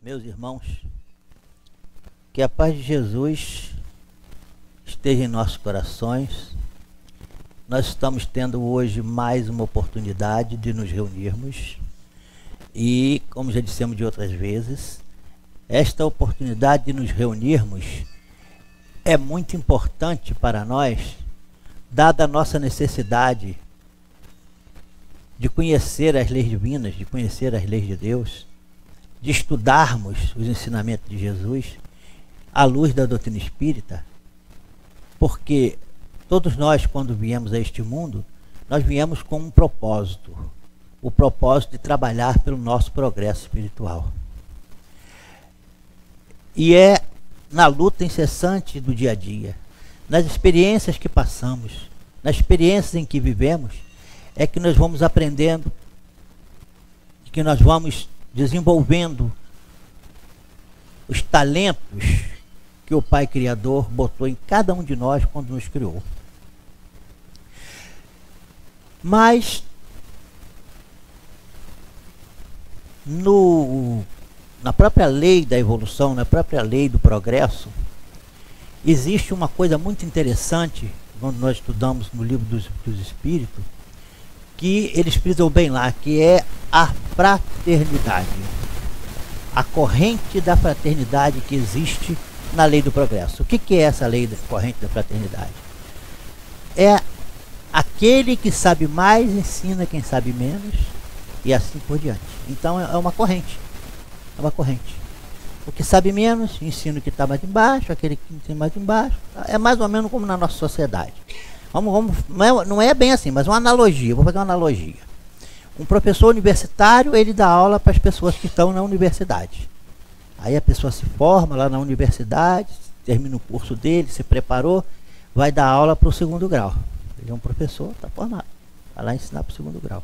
Meus irmãos, que a paz de Jesus esteja em nossos corações. Nós estamos tendo hoje mais uma oportunidade de nos reunirmos e, como já dissemos de outras vezes, esta oportunidade de nos reunirmos é muito importante para nós, dada a nossa necessidade de conhecer as leis divinas, de conhecer as leis de Deus, de estudarmos os ensinamentos de Jesus à luz da doutrina espírita, porque todos nós, quando viemos a este mundo, nós viemos com um propósito, o propósito de trabalhar pelo nosso progresso espiritual. E é na luta incessante do dia a dia, nas experiências que passamos, nas experiências em que vivemos, é que nós vamos aprendendo, que nós vamos desenvolvendo os talentos que o Pai Criador botou em cada um de nós quando nos criou. Mas na própria lei da evolução, na própria lei do progresso, existe uma coisa muito interessante, quando nós estudamos no livro dos Espíritos, que eles frisam bem lá, que é a fraternidade. A corrente da fraternidade que existe na lei do progresso. O que é essa lei da corrente da fraternidade? É aquele que sabe mais ensina quem sabe menos, e assim por diante. Então é uma corrente. É uma corrente. O que sabe menos ensina o que está mais embaixo, aquele que tem mais embaixo. É mais ou menos como na nossa sociedade. Não é bem assim, mas uma analogia. Vou fazer uma analogia. Um professor universitário, ele dá aula para as pessoas que estão na universidade. Aí a pessoa se forma lá na universidade, termina o curso dele, se preparou, vai dar aula para o segundo grau. Ele é um professor, está formado, vai lá ensinar para o segundo grau.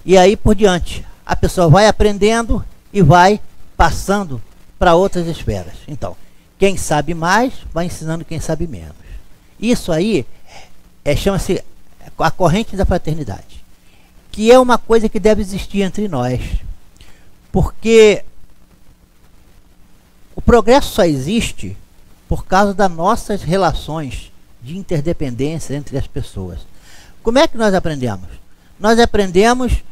E aí por diante, a pessoa vai aprendendo e vai passando para outras esferas. Então, quem sabe mais, vai ensinando quem sabe menos. Isso aí chama-se a corrente da fraternidade, que é uma coisa que deve existir entre nós. Porque o progresso só existe por causa das nossas relações de interdependência entre as pessoas. Como é que nós aprendemos? Nós aprendemos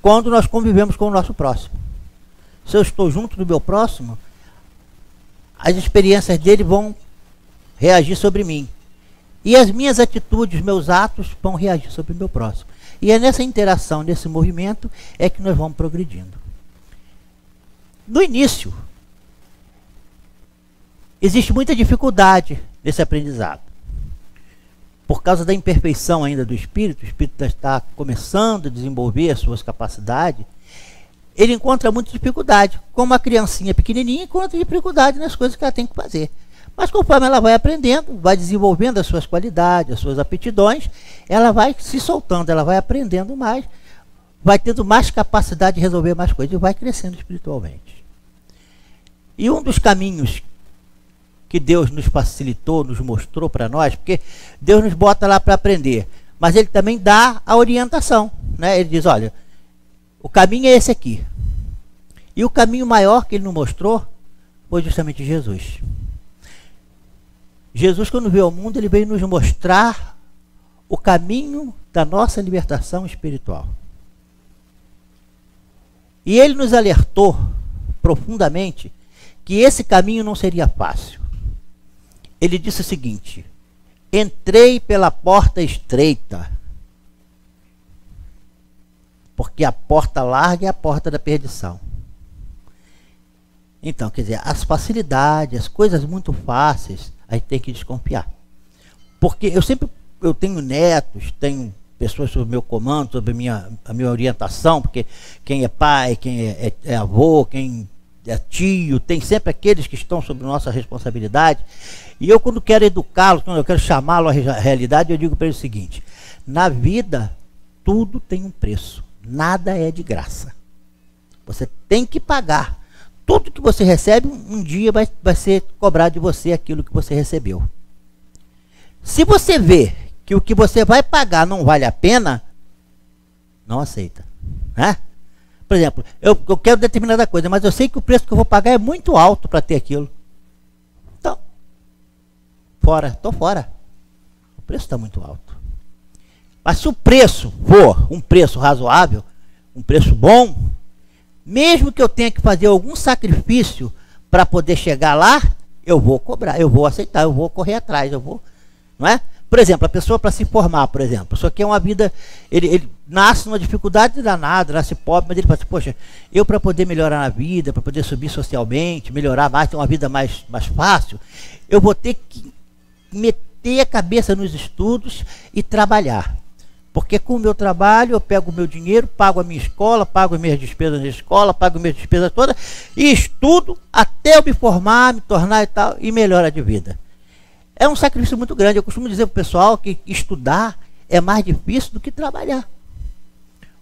quando nós convivemos com o nosso próximo. Se eu estou junto do meu próximo, as experiências dele vão reagir sobre mim. E as minhas atitudes, meus atos vão reagir sobre o meu próximo. E é nessa interação, nesse movimento, é que nós vamos progredindo. No início, existe muita dificuldade nesse aprendizado. Por causa da imperfeição ainda do espírito, o espírito está começando a desenvolver as suas capacidades, ele encontra muita dificuldade. Como a criancinha pequenininha encontra dificuldade nas coisas que ela tem que fazer. Mas conforme ela vai aprendendo, vai desenvolvendo as suas qualidades, as suas aptidões, ela vai se soltando, ela vai aprendendo mais, vai tendo mais capacidade de resolver mais coisas e vai crescendo espiritualmente. E um dos caminhos que Deus nos facilitou, nos mostrou para nós, porque Deus nos bota lá para aprender, mas Ele também dá a orientação, né? Ele diz, olha, o caminho é esse aqui. E o caminho maior que Ele nos mostrou foi justamente Jesus. Jesus, quando veio ao mundo, ele veio nos mostrar o caminho da nossa libertação espiritual. E ele nos alertou profundamente que esse caminho não seria fácil. Ele disse o seguinte: entrei pela porta estreita, porque a porta larga é a porta da perdição. Então, quer dizer, as facilidades, as coisas muito fáceis, a gente tem que desconfiar. Porque eu tenho netos, tenho pessoas sob meu comando, sob a minha orientação, porque quem é pai, quem é avô, quem é tio, tem sempre aqueles que estão sob nossa responsabilidade. E eu, quando quero educá-los, quando eu quero chamá-lo à realidade, eu digo para ele o seguinte: na vida, tudo tem um preço, nada é de graça. Você tem que pagar. Tudo que você recebe, um dia vai ser cobrado de você aquilo que você recebeu. Se você vê que o que você vai pagar não vale a pena, não aceita, né? Por exemplo, eu quero determinada coisa, mas eu sei que o preço que eu vou pagar é muito alto para ter aquilo. Então, estou fora. O preço está muito alto. Mas se o preço for um preço razoável, um preço bom, mesmo que eu tenha que fazer algum sacrifício para poder chegar lá, eu vou cobrar, eu vou aceitar, eu vou correr atrás, eu vou, não é? Por exemplo, a pessoa para se formar, por exemplo, a pessoa quer uma vida, ele nasce numa dificuldade danada, nasce pobre, mas ele fala assim, poxa, eu para poder melhorar na vida, para poder subir socialmente, melhorar mais, ter uma vida mais fácil, eu vou ter que meter a cabeça nos estudos e trabalhar. Porque com o meu trabalho eu pego o meu dinheiro, pago a minha escola, pago as minhas despesas na escola, pago as minhas despesas todas e estudo até eu me formar, me tornar e tal, e melhora de vida. É um sacrifício muito grande. Eu costumo dizer para o pessoal que estudar é mais difícil do que trabalhar.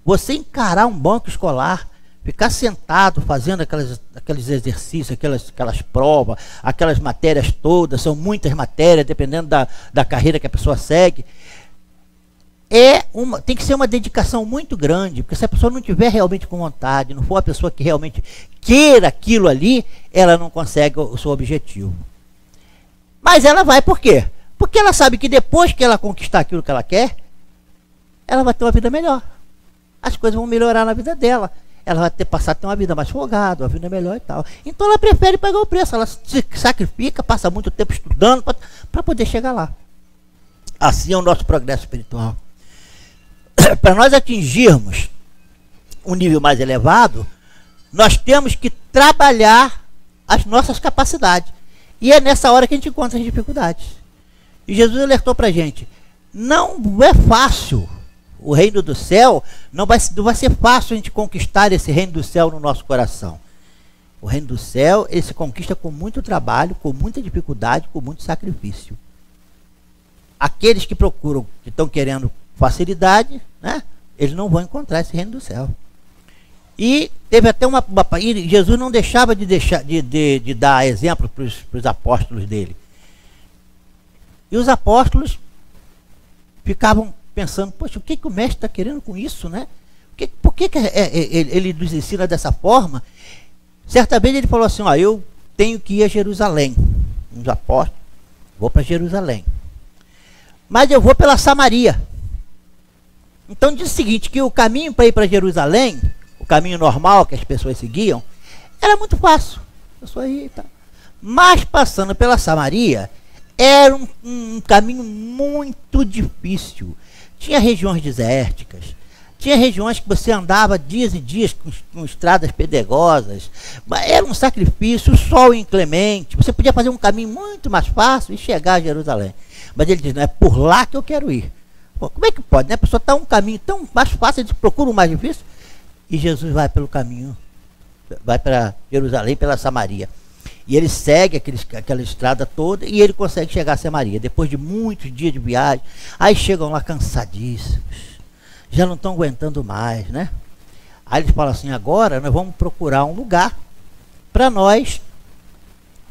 Você encarar um banco escolar, ficar sentado fazendo aqueles exercícios, aquelas provas, aquelas matérias todas, são muitas matérias, dependendo da carreira que a pessoa segue, tem que ser uma dedicação muito grande, porque se a pessoa não tiver realmente com vontade, não for a pessoa que realmente queira aquilo ali, ela não consegue o seu objetivo. Mas ela vai por quê? Porque ela sabe que depois que ela conquistar aquilo que ela quer, ela vai ter uma vida melhor. As coisas vão melhorar na vida dela. Ela vai passar a ter uma vida mais folgada, uma vida melhor e tal. Então ela prefere pagar o preço. Ela se sacrifica, passa muito tempo estudando para poder chegar lá. Assim é o nosso progresso espiritual. Para nós atingirmos um nível mais elevado, nós temos que trabalhar as nossas capacidades. E é nessa hora que a gente encontra as dificuldades. E Jesus alertou para a gente, não é fácil o reino do céu, não vai ser fácil a gente conquistar esse reino do céu no nosso coração. O reino do céu, ele se conquista com muito trabalho, com muita dificuldade, com muito sacrifício. Aqueles que procuram, que estão querendo facilidade, né, eles não vão encontrar esse reino do céu. E teve até e Jesus não deixava de dar exemplo para os apóstolos dele. E os apóstolos ficavam pensando, poxa, o que o mestre está querendo com isso, né? Por que ele nos ensina dessa forma? Certa vez ele falou assim, ó, eu tenho que ir a Jerusalém. Os apóstolos, vou para Jerusalém. Mas eu vou pela Samaria. Então diz o seguinte, que o caminho para ir para Jerusalém, o caminho normal que as pessoas seguiam, era muito fácil. A pessoa ia e tal. Mas passando pela Samaria, era um caminho muito difícil. Tinha regiões desérticas, tinha regiões que você andava dias e dias com estradas pedregosas, era um sacrifício, o sol inclemente, você podia fazer um caminho muito mais fácil e chegar a Jerusalém. Mas ele diz, não, é por lá que eu quero ir. Pô, como é que pode, né? A pessoa está um caminho tão mais fácil, eles procuram o mais difícil, e Jesus vai pelo caminho, vai para Jerusalém pela Samaria. E ele segue aquela estrada toda e ele consegue chegar a Samaria. Depois de muitos dias de viagem, aí chegam lá cansadíssimos, já não estão aguentando mais, né? Aí eles falam assim, agora nós vamos procurar um lugar para nós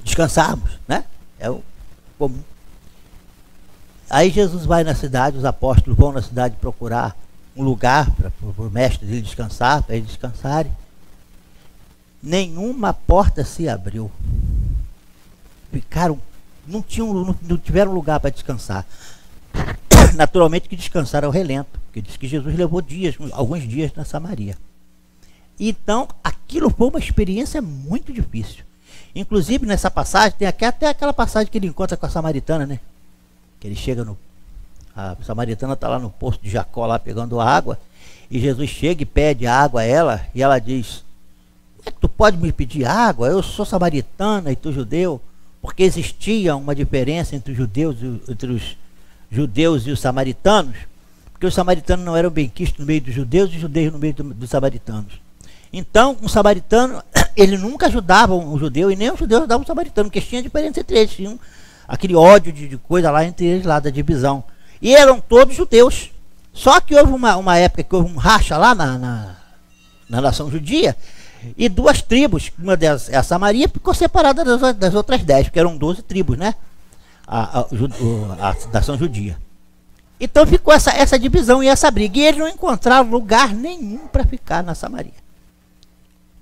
descansarmos, né? É o comum. Aí Jesus vai na cidade, os apóstolos vão na cidade procurar um lugar para o mestre dele descansar, para eles descansarem. Nenhuma porta se abriu. Ficaram, não tiveram lugar para descansar. Naturalmente que descansaram ao relento, porque diz que Jesus levou alguns dias na Samaria. Então, aquilo foi uma experiência muito difícil. Inclusive, nessa passagem, tem até aquela passagem que ele encontra com a samaritana, né? Que ele chega a samaritana está lá no poço de Jacó, lá pegando água, e Jesus chega e pede água a ela, e ela diz, como é que tu pode me pedir água? Eu sou samaritana e tu judeu. Porque existia uma diferença entre os judeus e os samaritanos, porque os samaritanos não eram benquistos no meio dos judeus e os judeus no meio dos samaritanos. Então, um samaritano, ele nunca ajudava um judeu e nem os judeus ajudavam um samaritano, porque tinha diferença entre eles, tinham aquele ódio de coisa lá entre eles, lá da divisão. E eram todos judeus. Só que houve uma época que houve um racha lá na nação judia, e duas tribos, uma delas é a Samaria, ficou separada das outras 10, porque eram 12 tribos, né? A nação judia. Então ficou essa divisão e essa briga. E eles não encontraram lugar nenhum para ficar na Samaria.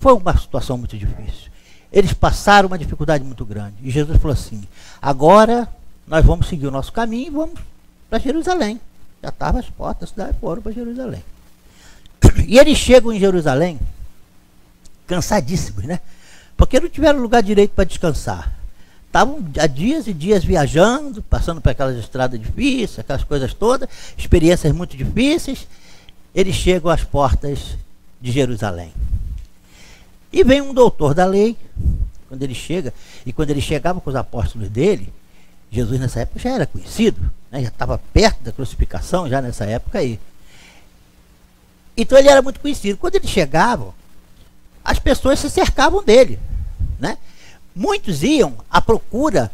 Foi uma situação muito difícil. Eles passaram uma dificuldade muito grande. E Jesus falou assim: agora nós vamos seguir o nosso caminho e vamos para Jerusalém. Já estavam as portas da cidade, foram para Jerusalém. E eles chegam em Jerusalém cansadíssimos, né? Porque não tiveram lugar direito para descansar. Estavam há dias e dias viajando, passando por aquelas estradas difíceis, aquelas coisas todas, experiências muito difíceis. Eles chegam às portas de Jerusalém. E vem um doutor da lei, quando ele chega, e quando ele chegava com os apóstolos dele, Jesus nessa época já era conhecido, né? Já estava perto da crucificação, já nessa época aí. Então ele era muito conhecido. Quando eles chegavam, as pessoas se cercavam dele, né? Muitos iam à procura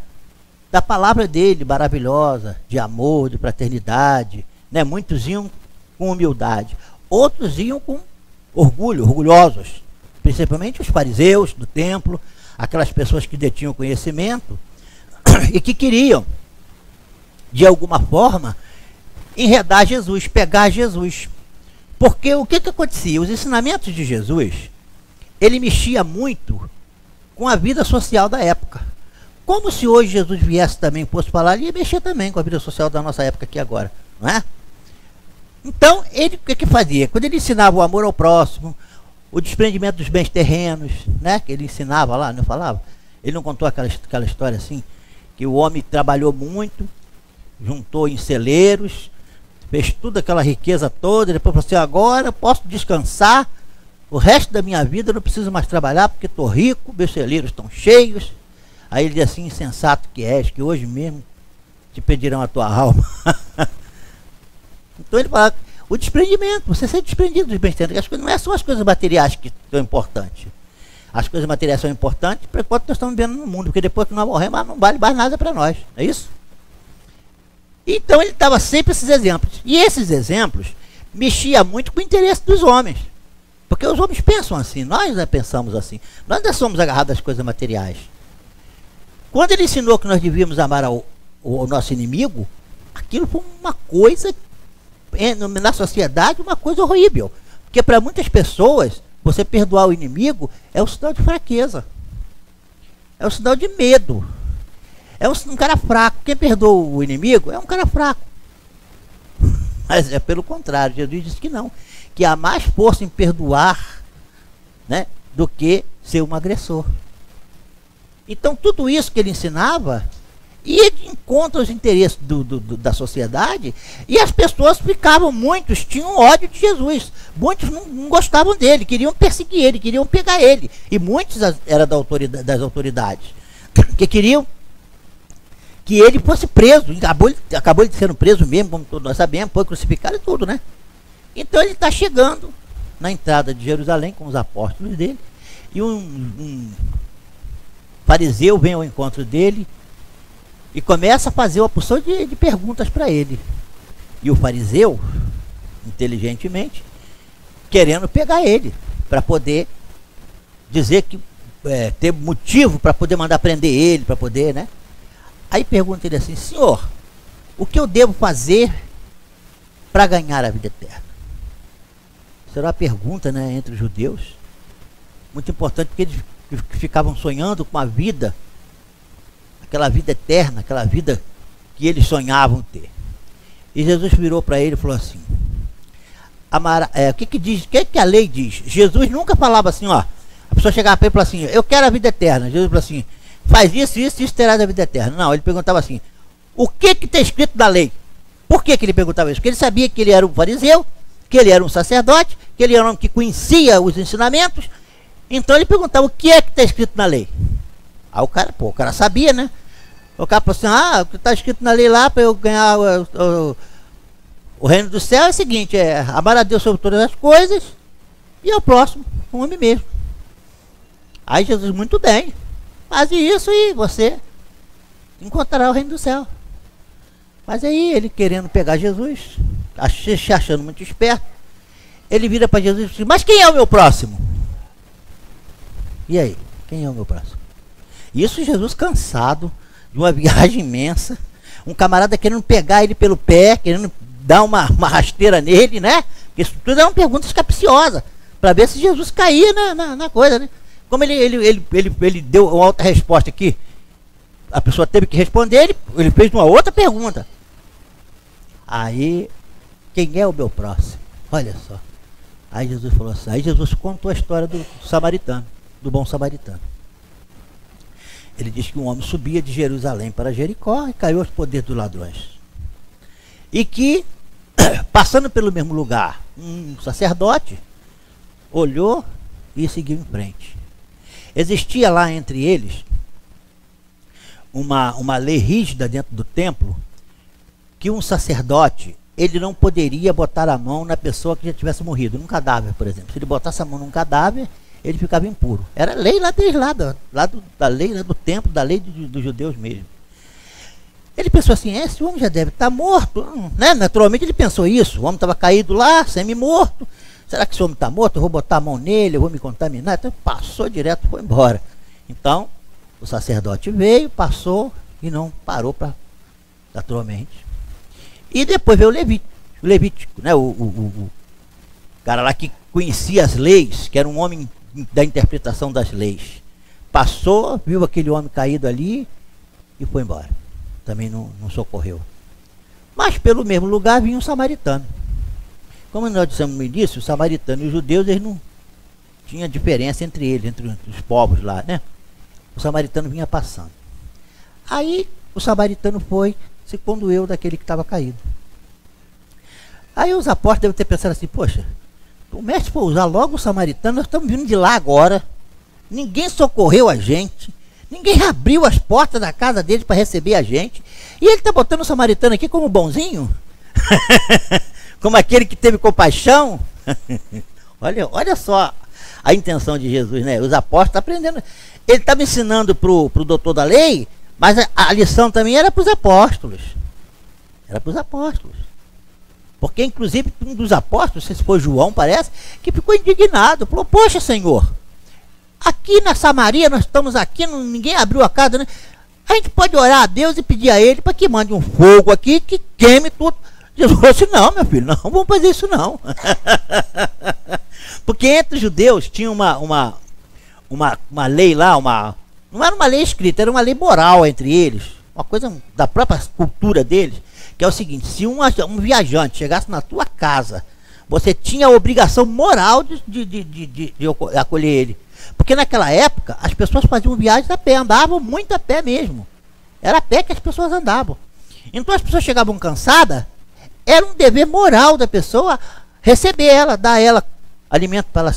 da palavra dele, maravilhosa, de amor, de fraternidade, né? Muitos iam com humildade, outros iam com orgulho, orgulhosos, principalmente os fariseus do templo, aquelas pessoas que detinham conhecimento e que queriam, de alguma forma, enredar Jesus, pegar Jesus. Porque o que acontecia? Os ensinamentos de Jesus, ele mexia muito com a vida social da época. Como se hoje Jesus viesse também, fosse falar, ele ia mexer também com a vida social da nossa época aqui agora, não é? Então, ele o que fazia? Quando ele ensinava o amor ao próximo, o desprendimento dos bens terrenos, né? Que ele ensinava lá, não falava? Ele não contou aquela história assim, que o homem trabalhou muito, juntou em celeiros, fez toda aquela riqueza toda, e depois falou assim: agora eu posso descansar, o resto da minha vida eu não preciso mais trabalhar, porque estou rico, meus celeiros estão cheios. Aí ele diz assim: insensato que és, que hoje mesmo te pedirão a tua alma. Então ele fala, o desprendimento, você ser desprendido dos bens terrenos, não é só as coisas materiais que são importantes. As coisas materiais são importantes para enquanto nós estamos vivendo no mundo, porque depois que nós morremos, não vale mais nada para nós, é isso? Então ele dava sempre esses exemplos. E esses exemplos mexiam muito com o interesse dos homens. Porque os homens pensam assim, nós já pensamos assim. Nós ainda somos agarrados às coisas materiais. Quando ele ensinou que nós devíamos amar o nosso inimigo, aquilo foi uma coisa, na sociedade, uma coisa horrível. Porque para muitas pessoas, você perdoar o inimigo é um sinal de fraqueza. É um sinal de medo. É um cara fraco. Quem perdoa o inimigo é um cara fraco. Mas é pelo contrário. Jesus disse que não. Que há mais força em perdoar, né, do que ser um agressor. Então tudo isso que ele ensinava ia de encontro aos interesses da sociedade, e as pessoas ficavam, muitos tinham ódio de Jesus. Muitos não gostavam dele, queriam perseguir ele, queriam pegar ele. E muitos eram das autoridades, que queriam que ele fosse preso. Acabou ele sendo preso mesmo, como todos nós sabemos, foi crucificado e tudo, né? Então ele está chegando na entrada de Jerusalém com os apóstolos dele, e um fariseu vem ao encontro dele e começa a fazer uma porção de perguntas para ele. E o fariseu, inteligentemente, querendo pegar ele, para poder dizer que ter motivo para poder mandar prender ele, para poder, né? Aí pergunta ele assim: Senhor, o que eu devo fazer para ganhar a vida eterna? Será uma pergunta, né, entre os judeus, muito importante, porque eles ficavam sonhando com a vida, aquela vida eterna, aquela vida que eles sonhavam ter. E Jesus virou para ele e falou assim: o que a lei diz? Jesus nunca falava assim, ó, a pessoa chegava para ele e falava assim: eu quero a vida eterna. Jesus falou assim: faz isso, isso, isso, terá a vida eterna. Não, ele perguntava assim: o que está escrito na lei? Por que ele perguntava isso? Porque ele sabia que ele era um fariseu, que ele era um sacerdote, que ele era um homem que conhecia os ensinamentos. Então ele perguntava: o que é que está escrito na lei? Aí o cara sabia, né? O cara falou assim: o que está escrito na lei lá para eu ganhar o reino do céu é o seguinte: amar a Deus sobre todas as coisas e ao próximo como a mim mesmo. Aí Jesus: muito bem, faz isso e você encontrará o reino do céu. Mas aí ele, querendo pegar Jesus, se achando muito esperto, ele vira para Jesus e diz: mas quem é o meu próximo? E aí, quem é o meu próximo? Isso Jesus cansado de uma viagem imensa, um camarada querendo pegar ele pelo pé, querendo dar uma rasteira nele, né? Porque isso tudo é uma pergunta capciosa. para ver se Jesus caía na coisa, né? Como ele deu uma outra resposta aqui, a pessoa teve que responder, ele fez uma outra pergunta. Aí, quem é o meu próximo? Olha só. Aí Jesus falou assim, aí Jesus contou a história do samaritano, do bom samaritano. Ele diz que um homem subia de Jerusalém para Jericó e caiu aos poderes dos ladrões. E que, passando pelo mesmo lugar, um sacerdote olhou e seguiu em frente. Existia lá entre eles uma lei rígida dentro do templo, que um sacerdote, ele não poderia botar a mão na pessoa que já tivesse morrido, num cadáver, por exemplo. Se ele botasse a mão num cadáver, ele ficava impuro. Era lei lá desde da lei lá do templo, da lei dos judeus mesmo. Ele pensou assim, esse homem já deve estar morto, né? Naturalmente ele pensou isso, o homem estava caído lá, semi-morto. Será que esse homem está morto? Eu vou botar a mão nele, eu vou me contaminar. Então passou direto, foi embora. Então, o sacerdote veio, passou e não parou para, naturalmente. E depois veio o Levítico, né? O cara lá que conhecia as leis, que era um homem da interpretação das leis. Passou, viu aquele homem caído ali e foi embora. Também não socorreu. Mas pelo mesmo lugar vinha um samaritano. Como nós dissemos no início, o samaritano e os judeus, eles não tinham diferença entre eles, entre os povos lá, né? O samaritano vinha passando. Aí o samaritano foi, se condoeu daquele que estava caído. Aí os apóstolos devem ter pensado assim, poxa, o mestre foi usar logo o samaritano, nós estamos vindo de lá agora, ninguém socorreu a gente, ninguém abriu as portas da casa dele para receber a gente, e ele está botando o samaritano aqui como bonzinho? Como aquele que teve compaixão? Olha só a intenção de Jesus, né? Os apóstolos estão aprendendo. Ele estava ensinando para o doutor da lei, mas a lição também era para os apóstolos. Era para os apóstolos. Porque, inclusive, um dos apóstolos, se foi João, parece, que ficou indignado. Falou, poxa, Senhor, aqui na Samaria, nós estamos aqui, ninguém abriu a casa, né? A gente pode orar a Deus e pedir a Ele para que mande um fogo aqui, que queime tudo. Jesus falou assim, não, meu filho, não vamos fazer isso não. Porque entre os judeus tinha uma lei lá, não era uma lei escrita, era uma lei moral entre eles, uma coisa da própria cultura deles, que é o seguinte, se um viajante chegasse na tua casa, você tinha a obrigação moral de acolher ele. Porque naquela época as pessoas faziam viagens a pé, andavam muito a pé mesmo. Era a pé que as pessoas andavam. Então as pessoas chegavam cansadas, era um dever moral da pessoa receber ela, dar a ela alimento para ela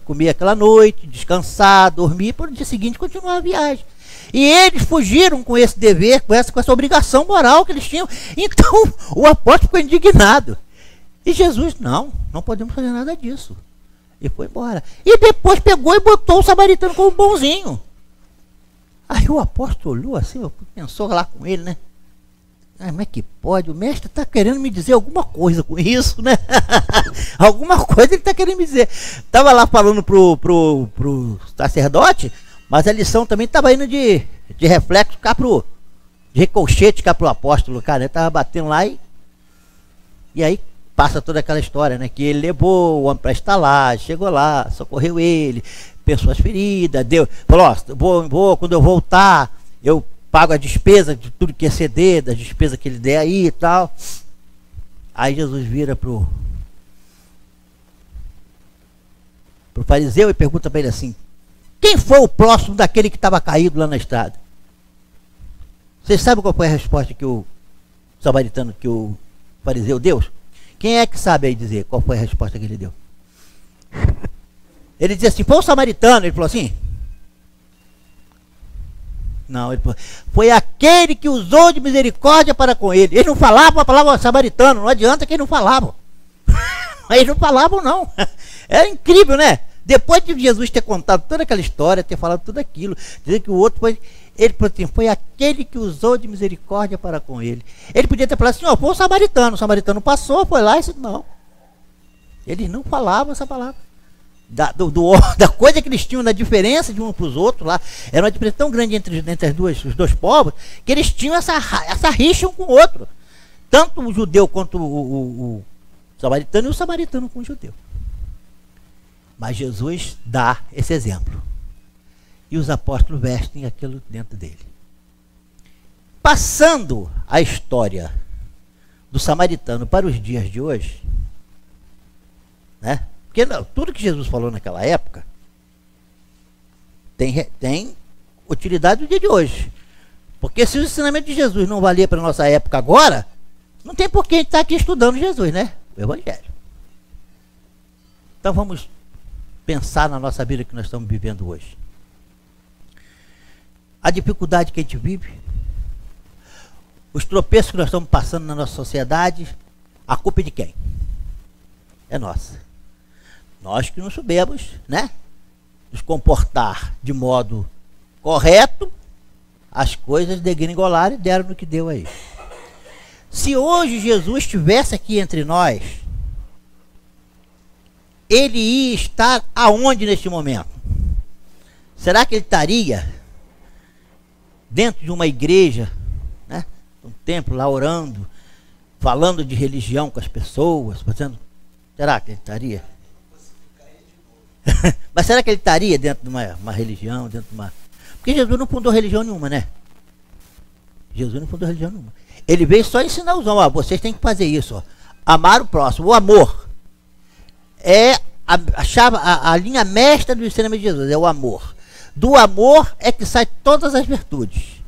comer aquela noite, descansar, dormir, para o dia seguinte continuar a viagem. E eles fugiram com esse dever, com essa obrigação moral que eles tinham. Então o apóstolo ficou indignado. E Jesus, não podemos fazer nada disso. E foi embora. E depois pegou e botou o samaritano como bonzinho. Aí o apóstolo olhou assim, pensou lá com ele, né? Como é que pode? O mestre está querendo me dizer alguma coisa com isso, né? Alguma coisa ele está querendo me dizer. Estava lá falando pro sacerdote, mas a lição também estava indo de reflexo cá de ricochete cá pro apóstolo, cara. Ele estava batendo lá e aí passa toda aquela história, né? Que ele levou o homem para estalagem, chegou lá, socorreu ele, pensou as feridas, falou, ó, quando eu voltar, eu pago a despesa de tudo que exceder, da despesa que ele der aí e tal. Aí Jesus vira pro fariseu e pergunta para ele assim, quem foi o próximo daquele que estava caído lá na estrada? Vocês sabem qual foi a resposta que o samaritano, que o fariseu deu? Quem é que sabe aí dizer qual foi a resposta que ele deu? Ele disse assim, foi o samaritano. Ele falou assim, não, ele falou, foi aquele que usou de misericórdia para com ele. Eles não falavam a palavra samaritano, não adianta que eles não falavam. Eles não falavam não. Era incrível, né? Depois de Jesus ter contado toda aquela história, ter falado tudo aquilo, dizer que o outro foi, ele falou assim, foi aquele que usou de misericórdia para com ele. Ele podia ter falado assim, ó, foi o samaritano passou, foi lá e disse, não. Eles não falavam essa palavra. Da coisa que eles tinham, da diferença de um para os outros lá, era uma diferença tão grande entre os dois povos, que eles tinham essa rixa um com o outro. Tanto o judeu quanto o samaritano, e o samaritano com o judeu. Mas Jesus dá esse exemplo. E os apóstolos vestem aquilo dentro dele. Passando a história do samaritano para os dias de hoje, né? Porque não, tudo que Jesus falou naquela época tem utilidade no dia de hoje. Porque se o ensinamento de Jesus não valia para a nossa época agora, não tem por que a gente estar aqui estudando Jesus, né? O Evangelho. Então vamos pensar na nossa vida que nós estamos vivendo hoje. A dificuldade que a gente vive, os tropeços que nós estamos passando na nossa sociedade, a culpa é de quem? É nossa. Nós que não soubemos, né, nos comportar de modo correto, as coisas degringolaram e deram no que deu aí. Se hoje Jesus estivesse aqui entre nós, ele ia estar aonde neste momento? Será que ele estaria dentro de uma igreja, né, um templo lá orando, falando de religião com as pessoas, fazendo? Será que ele estaria? Mas será que ele estaria dentro de uma religião, dentro de uma... Porque Jesus não fundou religião nenhuma, né? Jesus não fundou religião nenhuma. Ele veio só ensinar os homens, ó, vocês têm que fazer isso, ó. Amar o próximo. O amor é a linha mestra do ensinamento de Jesus, é o amor. Do amor é que saem todas as virtudes.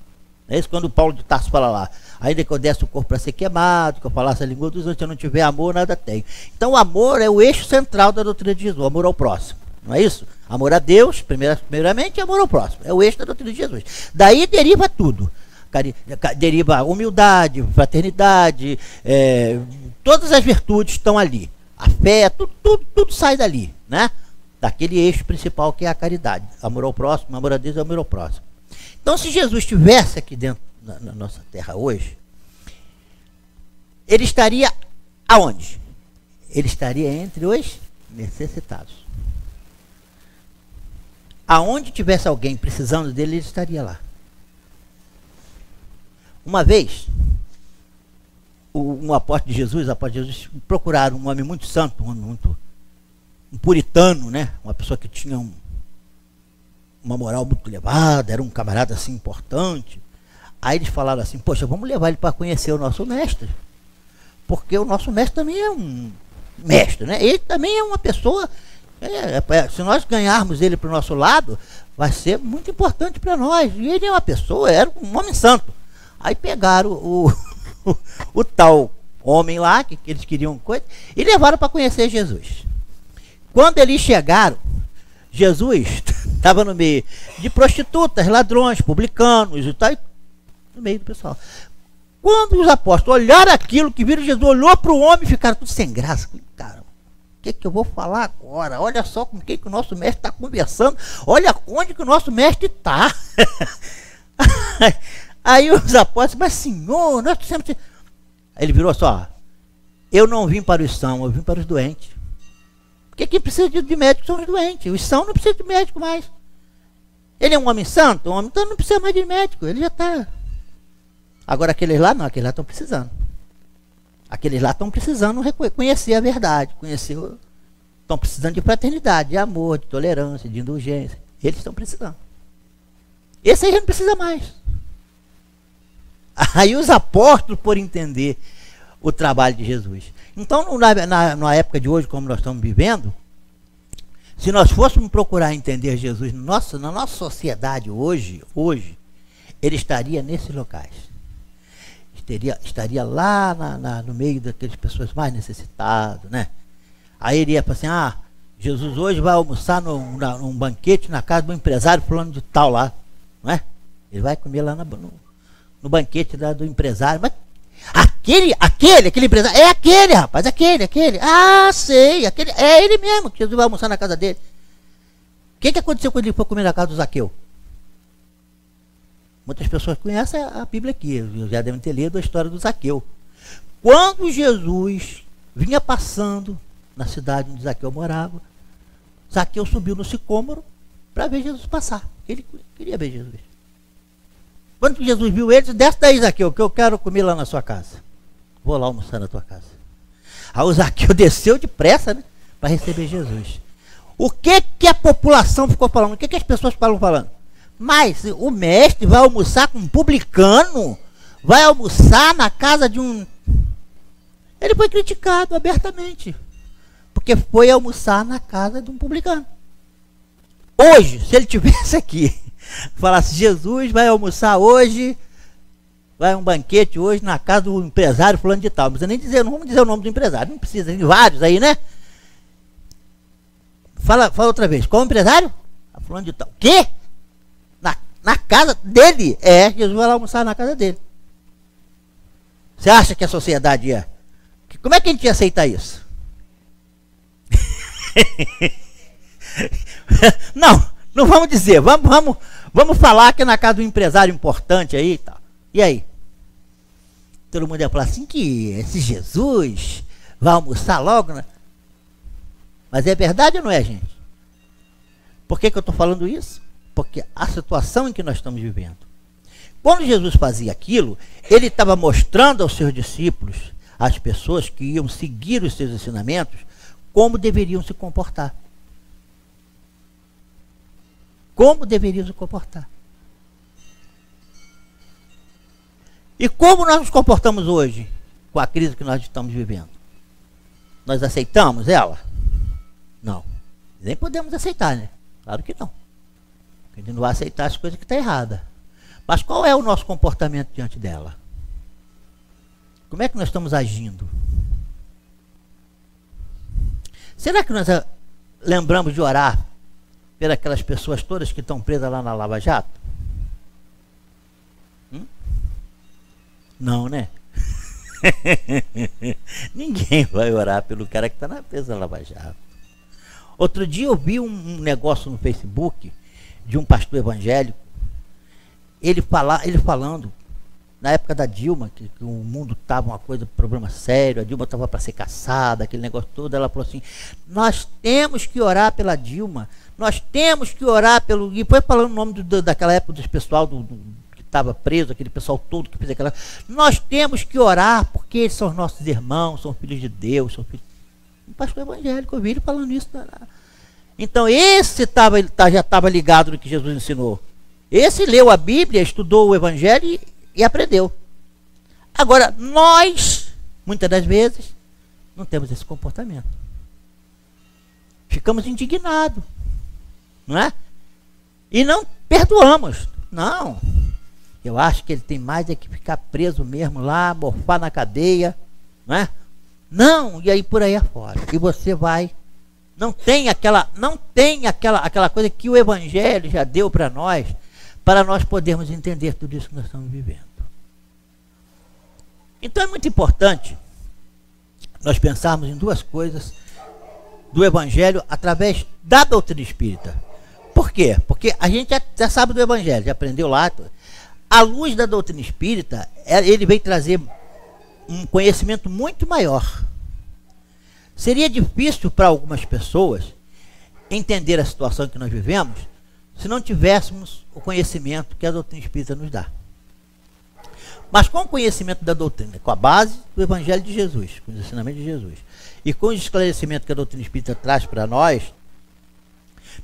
É isso quando Paulo de Tarso fala lá. Ainda que eu desse o corpo para ser queimado, que eu falasse a língua dos outros, se eu não tiver amor, nada tenho. Então o amor é o eixo central da doutrina de Jesus, o amor ao próximo. Não é isso? Amor a Deus, primeiramente, e amor ao próximo. É o eixo da doutrina de Jesus. Daí deriva tudo. Deriva a humildade, fraternidade, todas as virtudes estão ali. A fé, tudo sai dali, né? Daquele eixo principal que é a caridade. Amor ao próximo, amor a Deus e amor ao próximo. Então, se Jesus estivesse aqui dentro na nossa terra hoje, ele estaria aonde? Ele estaria entre os necessitados. Aonde tivesse alguém precisando dele, ele estaria lá. Uma vez, um apóstolo de Jesus, procuraram um homem muito santo, um puritano, né? Uma pessoa que tinha uma moral muito elevada, era um camarada assim importante. Aí eles falaram assim, poxa, vamos levar ele para conhecer o nosso mestre, porque o nosso mestre também é um mestre, né? Ele também é uma pessoa, se nós ganharmos ele para o nosso lado, vai ser muito importante para nós. E ele é uma pessoa, era um homem santo. Aí pegaram o tal homem lá, que eles queriam coisa, e levaram para conhecer Jesus. Quando eles chegaram, Jesus estava no meio de prostitutas, ladrões, publicanos e tal, no meio do pessoal. Quando os apóstolos olharam aquilo, que viram Jesus, olhou para o homem e ficaram tudo sem graça. Cara, o que eu vou falar agora? Olha só com quem que o nosso mestre está conversando. Olha onde que o nosso mestre está. Aí os apóstolos, mas senhor, nós sempre... Aí ele virou só, eu não vim para os sãos, eu vim para os doentes. Porque quem precisa de médico são os doentes. Os sãos não precisam de médico mais. Ele é um homem santo, então não precisa mais de médico, ele já está. Agora aqueles lá não, aqueles lá estão precisando. Aqueles lá estão precisando conhecer a verdade, estão precisando de fraternidade, de amor, de tolerância, de indulgência. Eles estão precisando. Esse aí já não precisa mais. Aí os apóstolos por entender o trabalho de Jesus. Então, na época de hoje, como nós estamos vivendo, se nós fôssemos procurar entender Jesus na nossa sociedade hoje, ele estaria nesses locais. Estaria lá no meio daquelas pessoas mais necessitadas, né? Aí ele ia falar assim, Jesus hoje vai almoçar num banquete na casa do empresário fulano de tal lá, não é? Ele vai comer lá no banquete do empresário, mas aquele empresário, é aquele rapaz, aquele, sei, é ele mesmo, que Jesus vai almoçar na casa dele. O que aconteceu quando ele foi comer na casa do Zaqueu? Muitas pessoas conhecem a Bíblia aqui, já devem ter lido a história do Zaqueu. Quando Jesus vinha passando na cidade onde Zaqueu morava, Zaqueu subiu no sicômoro para ver Jesus passar. Ele queria ver Jesus. Quando Jesus viu ele, disse, desce daí, Zaqueu, que eu quero comer lá na sua casa. Vou lá almoçar na tua casa. Aí o Zaqueu desceu depressa, né, para receber Jesus. O que que a população ficou falando? O que que as pessoas ficaram falando? Mas o mestre vai almoçar com um publicano? Vai almoçar na casa de um... Ele foi criticado abertamente, porque foi almoçar na casa de um publicano. Hoje, se ele tivesse aqui, falasse, Jesus vai almoçar hoje, vai um banquete hoje na casa do empresário fulano de tal. Não precisa nem dizer, não vamos dizer o nome do empresário, não precisa, tem vários aí, né? Fala outra vez, qual empresário? Fulano de tal. Quê? Na casa dele? É, Jesus vai lá almoçar na casa dele. Você acha que a sociedade é? Como é que a gente ia aceitar isso? Não vamos dizer, vamos falar que é na casa de um empresário importante aí e tal. E aí? Todo mundo ia falar assim, que esse Jesus vai almoçar logo, né? Mas é verdade ou não é, gente? Por que eu estou falando isso? Porque a situação em que nós estamos vivendo. Quando Jesus fazia aquilo, ele estava mostrando aos seus discípulos, às pessoas que iam seguir os seus ensinamentos, como deveriam se comportar. Como deveriam se comportar. E como nós nos comportamos hoje, com a crise que nós estamos vivendo? Nós aceitamos ela? Não. Nem podemos aceitar, né? Claro que não. A gente não vai aceitar as coisas que estão erradas. Mas qual é o nosso comportamento diante dela? Como é que nós estamos agindo? Será que nós lembramos de orar por aquelas pessoas todas que estão presas lá na Lava Jato? Não, né? Ninguém vai orar pelo cara que está na presa da Lava Jato. Outro dia eu vi um negócio no Facebook de um pastor evangélico, ele falando, na época da Dilma, que o mundo estava uma coisa, problema sério, a Dilma estava para ser caçada, aquele negócio todo, ela falou assim, nós temos que orar pela Dilma, nós temos que orar pelo... E foi falando o nome daquela época dos pessoal que estava preso, aquele pessoal todo que fez aquela... Nós temos que orar, porque eles são nossos irmãos, são filhos de Deus, são filhos... Um pastor evangélico, eu vi ele falando isso. Então esse já estava ligado no que Jesus ensinou. Esse leu a Bíblia, estudou o Evangelho e aprendeu. Agora, nós, muitas das vezes, não temos esse comportamento. Ficamos indignados, não é? E não perdoamos. Não. Eu acho que ele tem mais é que ficar preso mesmo lá, morfar na cadeia, não é? Não, e aí por aí afora. E você vai... Não tem aquela coisa que o Evangelho já deu para nós podermos entender tudo isso que nós estamos vivendo. Então é muito importante nós pensarmos em duas coisas do Evangelho através da doutrina espírita. Por quê? Porque a gente já sabe do Evangelho, já aprendeu lá. À luz da doutrina espírita, ele vem trazer um conhecimento muito maior. Seria difícil para algumas pessoas entender a situação que nós vivemos se não tivéssemos o conhecimento que a doutrina espírita nos dá. Mas com o conhecimento da doutrina, com a base do Evangelho de Jesus, com os ensinamentos de Jesus, e com o esclarecimento que a doutrina espírita traz para nós,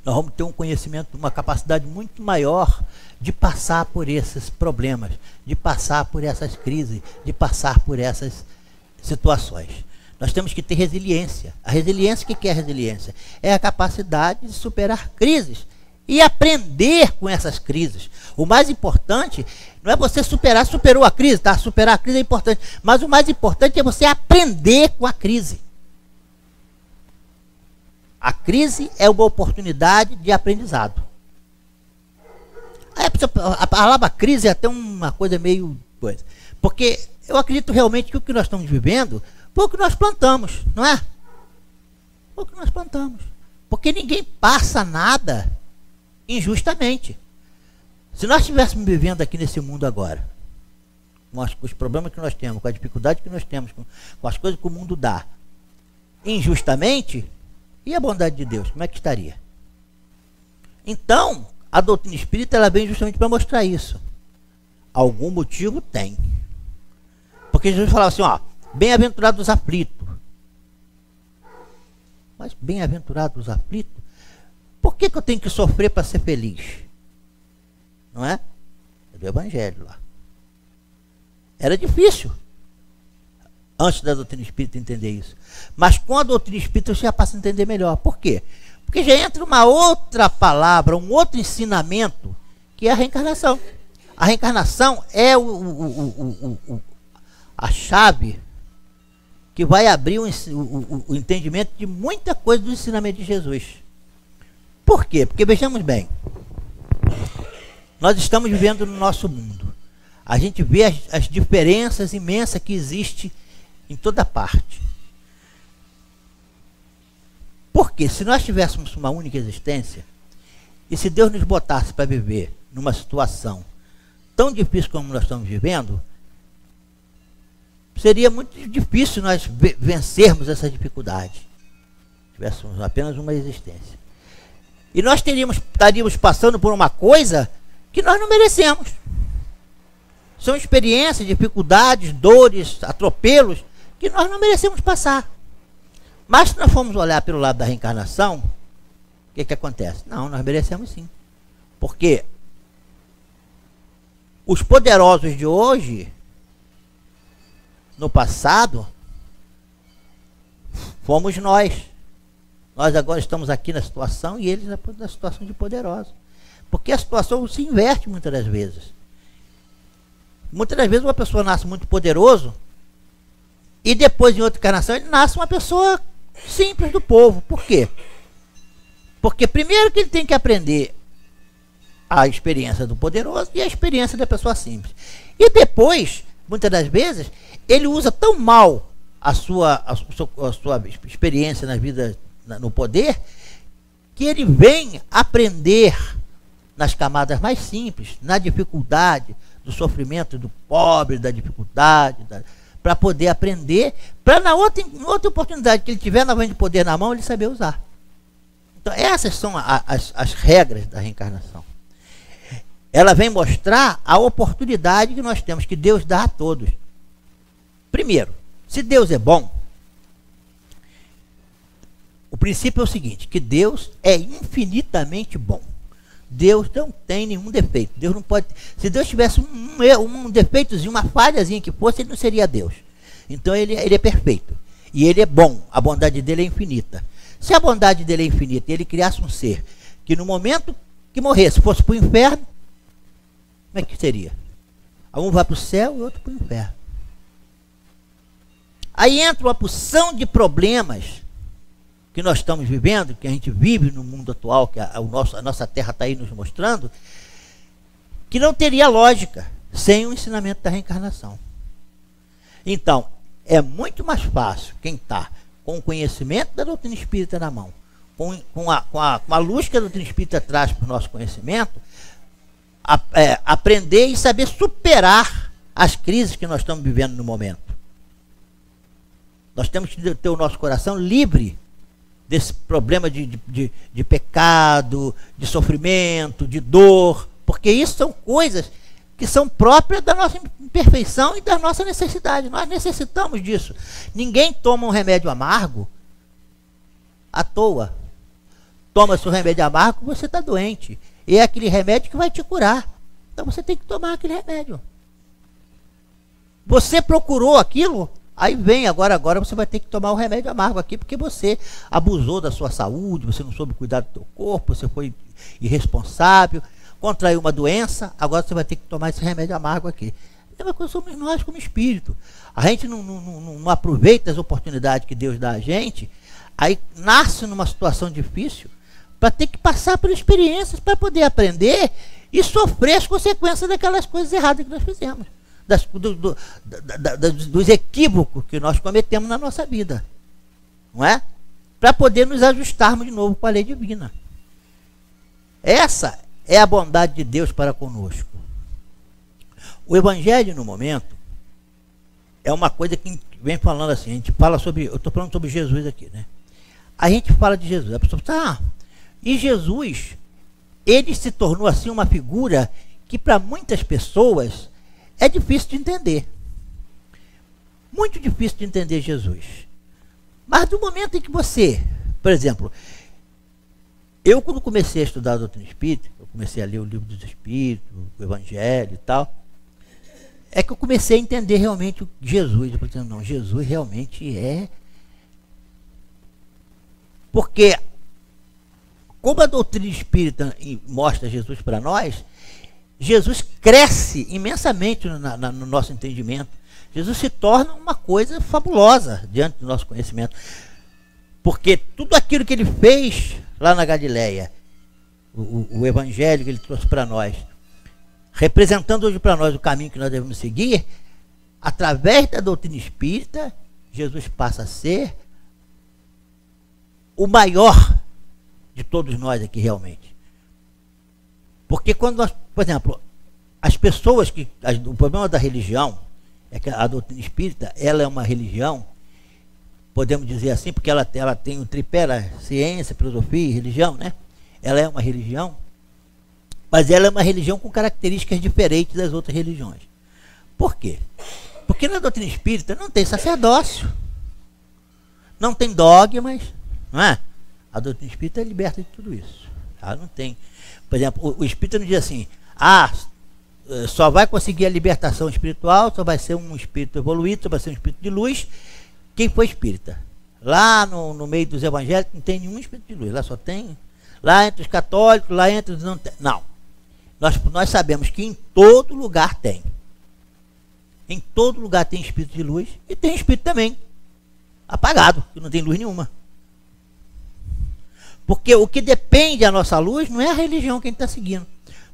nós vamos ter um conhecimento, uma capacidade muito maior de passar por esses problemas, de passar por essas crises, de passar por essas situações. Nós temos que ter resiliência. A resiliência, o que é resiliência? É a capacidade de superar crises e aprender com essas crises. O mais importante não é você superou a crise, tá? Superar a crise é importante, mas o mais importante é você aprender com a crise. A crise é uma oportunidade de aprendizado. A palavra crise é até uma coisa meio coisa, porque eu acredito realmente que o que nós estamos vivendo foi o que nós plantamos, não é? Foi o que nós plantamos. Porque ninguém passa nada injustamente. Se nós estivéssemos vivendo aqui nesse mundo agora, com os problemas que nós temos, com a dificuldade que nós temos, com as coisas que o mundo dá, injustamente, e a bondade de Deus, como é que estaria? Então, a doutrina espírita ela vem justamente para mostrar isso. Algum motivo tem. Porque Jesus falava assim, ó, bem-aventurados os aflitos. Mas bem-aventurados os aflitos? Por que eu tenho que sofrer para ser feliz? Não é? É do Evangelho lá. Era difícil, antes da doutrina espírita, entender isso. Mas com a doutrina espírita você já passa a entender melhor. Por quê? Porque já entra uma outra palavra, um outro ensinamento, que é a reencarnação. A reencarnação é a chave que vai abrir o entendimento de muita coisa do ensinamento de Jesus. Por quê? Porque vejamos bem, nós estamos vivendo no nosso mundo. A gente vê as diferenças imensas que existem em toda parte. Porque se nós tivéssemos uma única existência, e se Deus nos botasse para viver numa situação tão difícil como nós estamos vivendo, seria muito difícil nós vencermos essa dificuldade. Se tivéssemos apenas uma existência. E nós estaríamos passando por uma coisa que nós não merecemos. São experiências, dificuldades, dores, atropelos que nós não merecemos passar. Mas se nós formos olhar pelo lado da reencarnação, o que acontece? Não, nós merecemos sim. Porque os poderosos de hoje, no passado, fomos nós. Nós agora estamos aqui na situação e eles na situação de poderosos. Porque a situação se inverte muitas das vezes. Muitas das vezes uma pessoa nasce muito poderoso e depois em outra encarnação ele nasce uma pessoa simples do povo. Por quê? Porque primeiro que ele tem que aprender a experiência do poderoso e a experiência da pessoa simples. E depois, muitas das vezes, ele usa tão mal a sua experiência na vida, no poder, que ele vem aprender nas camadas mais simples, na dificuldade, do sofrimento do pobre, da dificuldade, para poder aprender, para na outra oportunidade que ele tiver novamente poder na mão, ele saber usar. Então essas são as regras da reencarnação. Ela vem mostrar a oportunidade que nós temos, que Deus dá a todos. Primeiro, se Deus é bom, o princípio é o seguinte, que Deus é infinitamente bom. Deus não tem nenhum defeito. Deus não pode. Se Deus tivesse um defeitozinho, uma falhazinha que fosse, ele não seria Deus. Então ele é perfeito. E ele é bom. A bondade dele é infinita. Se a bondade dele é infinita e ele criasse um ser que no momento que morresse fosse para o inferno, como é que seria? Um vai para o céu e outro para o inferno. Aí entra uma porção de problemas que nós estamos vivendo, que a gente vive no mundo atual, que a nossa terra está aí nos mostrando, que não teria lógica sem o ensinamento da reencarnação. Então, é muito mais fácil quem está com o conhecimento da doutrina espírita na mão, com a luz que a doutrina espírita traz para o nosso conhecimento, aprender e saber superar as crises que nós estamos vivendo no momento. Nós temos que ter o nosso coração livre desse problema de pecado, de sofrimento, de dor, porque isso são coisas que são próprias da nossa imperfeição e da nossa necessidade. Nós necessitamos disso. Ninguém toma um remédio amargo à toa. Toma-se um remédio amargo, você está doente. E é aquele remédio que vai te curar. Então você tem que tomar aquele remédio. Você procurou aquilo, aí vem, agora você vai ter que tomar um remédio amargo aqui, porque você abusou da sua saúde, você não soube cuidar do teu corpo, você foi irresponsável, contraiu uma doença, agora você vai ter que tomar esse remédio amargo aqui. A mesma coisa somos nós como espírito. A gente não aproveita as oportunidades que Deus dá a gente, aí nasce numa situação difícil, para ter que passar por experiências, para poder aprender e sofrer as consequências daquelas coisas erradas que nós fizemos. Dos equívocos que nós cometemos na nossa vida, não é? Para poder nos ajustarmos de novo com a lei divina. Essa é a bondade de Deus para conosco. O Evangelho, no momento, é uma coisa que vem falando assim, a gente fala sobre, eu estou falando sobre Jesus aqui, né? A gente fala de Jesus, a pessoa fala, e Jesus, ele se tornou assim uma figura que para muitas pessoas é difícil de entender. Muito difícil de entender Jesus. Mas do momento em que você, por exemplo, Eu, quando comecei a estudar a doutrina espírita, eu comecei a ler o livro dos Espíritos, o Evangelho e tal, é que eu comecei a entender realmente o Jesus. Eu falei, não, Jesus realmente é... Porque, como a doutrina espírita mostra Jesus para nós, Jesus cresce imensamente no nosso entendimento. Jesus se torna uma coisa fabulosa diante do nosso conhecimento. Porque tudo aquilo que ele fez lá na Galileia, o Evangelho que ele trouxe para nós, representando hoje para nós o caminho que nós devemos seguir, através da doutrina espírita, Jesus passa a ser o maior de todos nós aqui realmente. Porque quando nós, por exemplo, as pessoas que... O problema da religião é que a doutrina espírita, ela é uma religião, podemos dizer assim, porque ela tem o tripé, ciência, filosofia e religião, né? Ela é uma religião, mas ela é uma religião com características diferentes das outras religiões. Por quê? Porque na doutrina espírita não tem sacerdócio, não tem dogmas, não é? A doutrina espírita é liberta de tudo isso. Ela não tem. Por exemplo, o espírita não diz assim, só vai conseguir a libertação espiritual, só vai ser um espírito evoluído, só vai ser um espírito de luz, quem foi espírita. Lá no meio dos evangélicos não tem nenhum espírito de luz, lá só tem, lá entre os católicos, lá entre os não tem. Não. Nós sabemos que em todo lugar tem. Em todo lugar tem espírito de luz e tem espírito também apagado, que não tem luz nenhuma. Porque o que depende da nossa luz não é a religião que a gente está seguindo.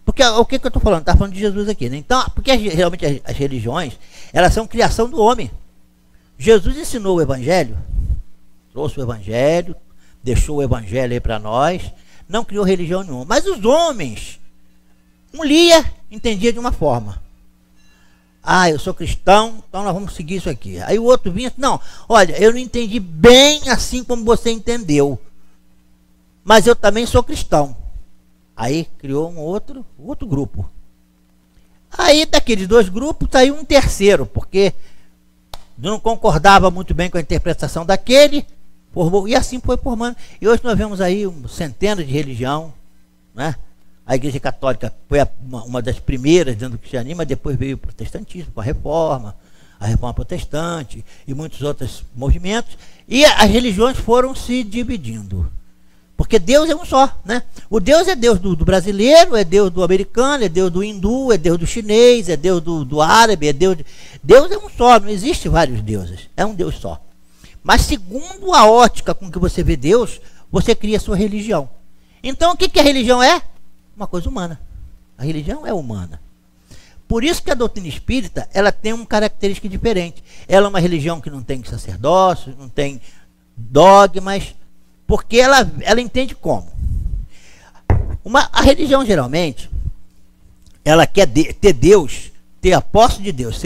Porque o que eu estou falando? Está falando de Jesus aqui, né? Então, porque realmente as religiões, elas são criação do homem. Jesus ensinou o Evangelho, trouxe o Evangelho, deixou o Evangelho aí para nós, não criou religião nenhuma. Mas os homens, um lia, entendia de uma forma. Eu sou cristão, então nós vamos seguir isso aqui. Aí o outro vinha, não, olha, eu não entendi bem assim como você entendeu, mas eu também sou cristão. Aí criou um outro grupo. Aí daqueles dois grupos saiu um terceiro, porque não concordava muito bem com a interpretação daquele, formou, e assim foi formando. E hoje nós vemos aí centenas de religião, né? A Igreja Católica foi uma das primeiras dentro do cristianismo, mas depois veio o protestantismo com a Reforma Protestante e muitos outros movimentos, e as religiões foram se dividindo. Porque Deus é um só, né? O Deus é Deus do brasileiro, é Deus do americano, é Deus do hindu, é Deus do chinês, é Deus do árabe, é Deus... Deus é um só, não existe vários deuses, é um Deus só. Mas segundo a ótica com que você vê Deus, você cria a sua religião. Então o que a religião é? Uma coisa humana. A religião é humana. Por isso que a doutrina espírita, ela tem uma característica diferente. Ela é uma religião que não tem sacerdócio, não tem dogmas, porque ela entende como? A religião, geralmente, ela quer ter Deus, ter a posse de Deus.